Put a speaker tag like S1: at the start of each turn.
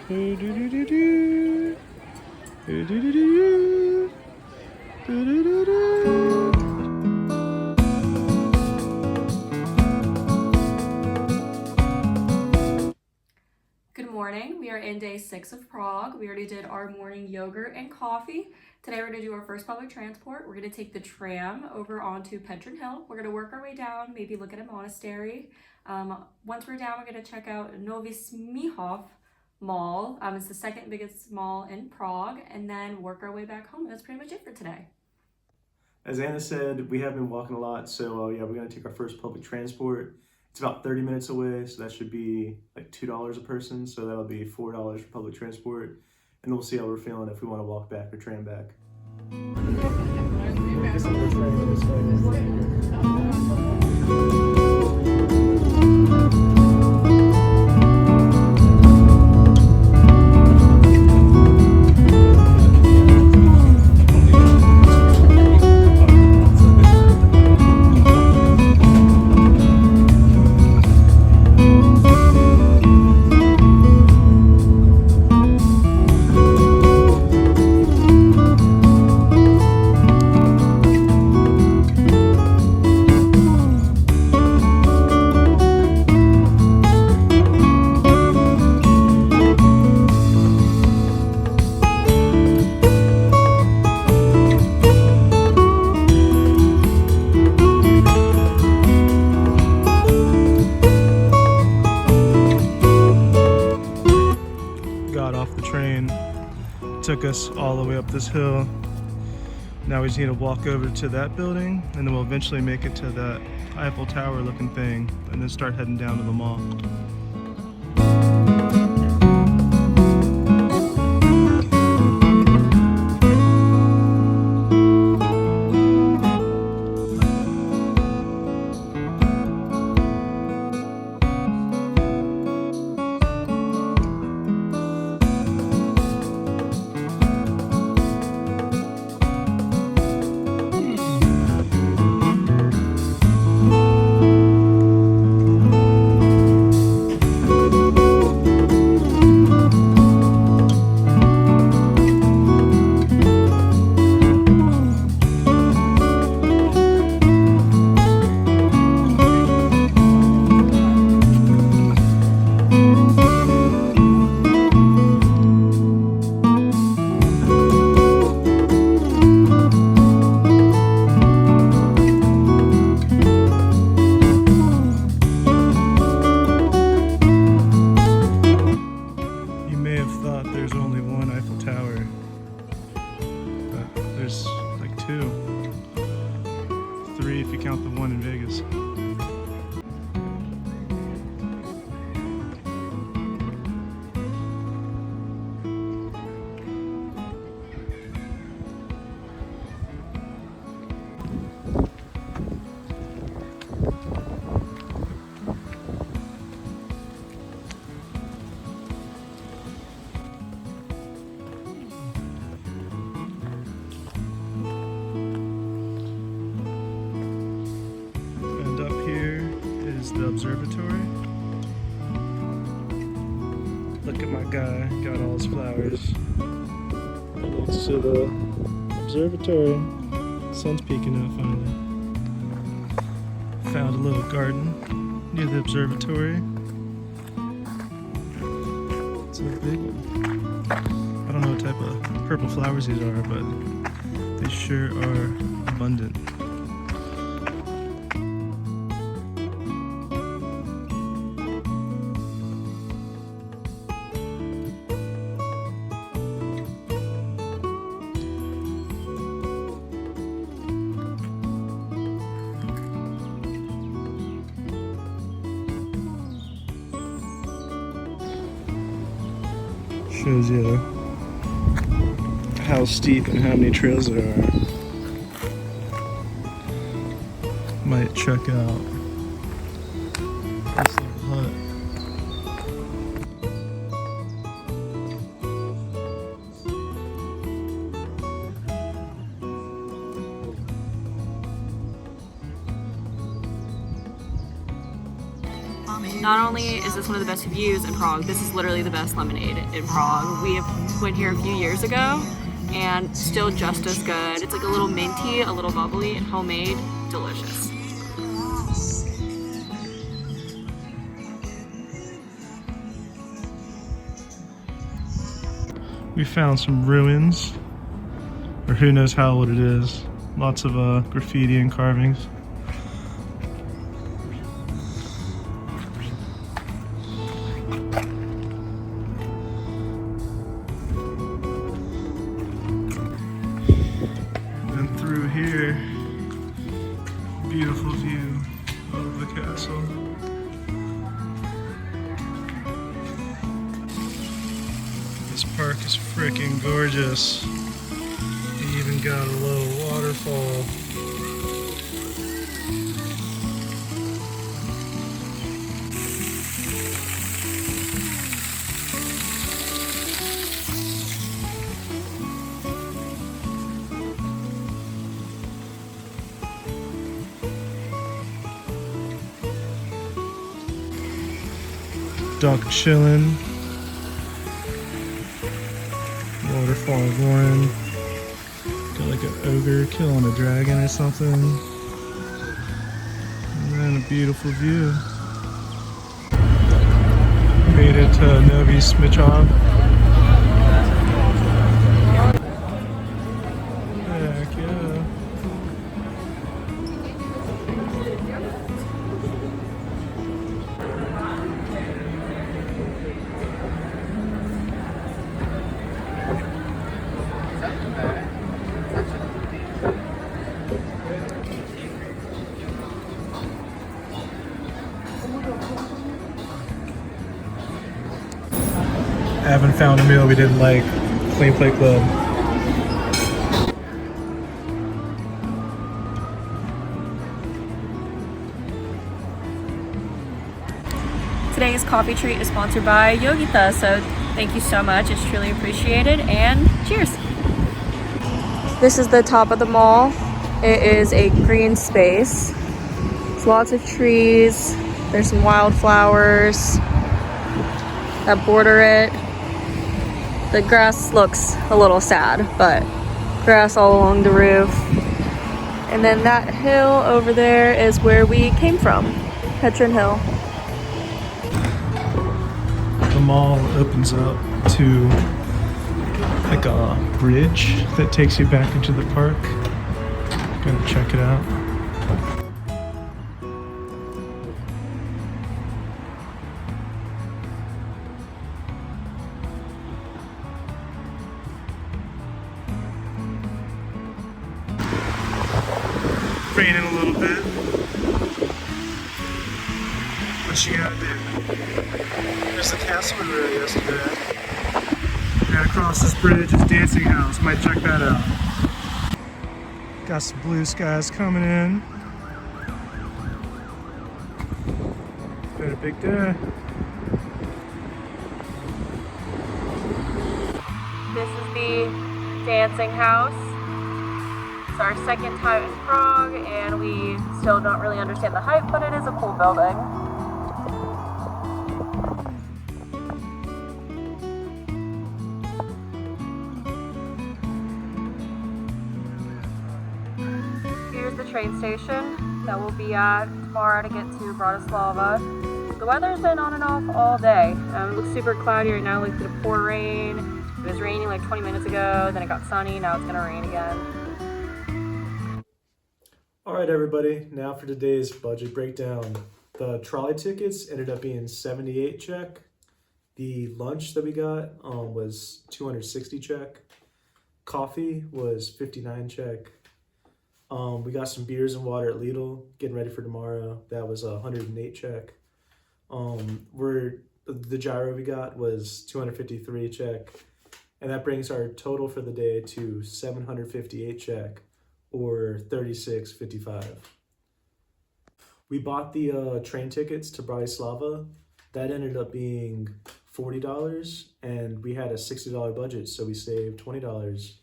S1: Do-do-do-do-do. Do-do-do-do-do. Do-do-do-do.
S2: Good morning. We are in day 6 of Prague. We already did our morning yogurt and coffee. Today we're going to do our first public transport. We're going to take the tram over onto Petrin Hill. We're going to work our way down, maybe look at a monastery. Once we're down, we're going to check out Nowy Smíchov Mall. It's the second biggest mall in Prague, and then work our way back home. That's pretty much it for today.
S1: As Anna said, we have been walking a lot, so yeah, we're going to take our first public transport. It's about 30 minutes away, so that should be like $2 a person, so that'll be $4 for public transport. And we'll see how we're feeling if we want to walk back or tram back. Took us all the way up this hill. Now we just need to walk over to that building, and then we'll eventually make it to that Eiffel Tower looking thing, and then start heading down to the mall. If you count the one in Vegas. The observatory. Look at my guy, got all his flowers. Next to the observatory. Sun's peeking out finally. Found a little garden near the observatory. It's a big one. I don't know what type of purple flowers these are, but they sure are abundant. Shows you how steep and how many trails there are. Might check out this little hut.
S3: Mommy,
S2: Not only is this one of the best views in Prague, this is literally the best lemonade in Prague. We went here a few years ago and still just as good. It's like a little minty, a little bubbly, and homemade, delicious.
S1: We found some ruins, or who knows how old it is. Lots of graffiti and carvings. And through here, beautiful view of the castle. This park is freaking gorgeous. They even got a little waterfall. Duck chillin'. Waterfall going. Got like an ogre killing a dragon or something. And then a beautiful view. Made it to Novi Smyčov. Heck yeah. Haven't found a meal we didn't like. Clean Plate Club.
S2: Today's coffee treat is sponsored by Yogita, so thank you so much. It's truly appreciated, and cheers. This is the top of the mall. It is a green space. There's lots of trees. There's some wildflowers that border it. The grass looks a little sad, but grass all along the roof. And then that hill over there is where we came from, Petrin Hill.
S1: The mall opens up to like a bridge that takes you back into the park. Gonna check it out. Raining a little bit. What you gotta do? There's the castle we were at yesterday. And across this bridge is Dancing House. Might check that out. Got some blue skies coming in. Got a big day.
S2: This is the Dancing House. It's our second time in Prague, and we still don't really understand the hype, but it is a cool building. Here's the train station that we'll be at tomorrow to get to Bratislava. The weather's been on and off all day. It looks super cloudy right now, like it's gonna pour rain. It was raining like 20 minutes ago, then it got sunny, now it's gonna rain again.
S1: Alright everybody, now for today's budget breakdown. The trolley tickets ended up being 78 Czech. The lunch that we got was 260 Czech. Coffee was 59 Czech. We got some beers and water at Lidl, getting ready for tomorrow. That was 108 Czech. The gyro we got was 253 Czech. And that brings our total for the day to 758 Czech. Or 36.55. We bought the train tickets to Bratislava. That ended up being $40, and we had a $60 budget, so we saved $20.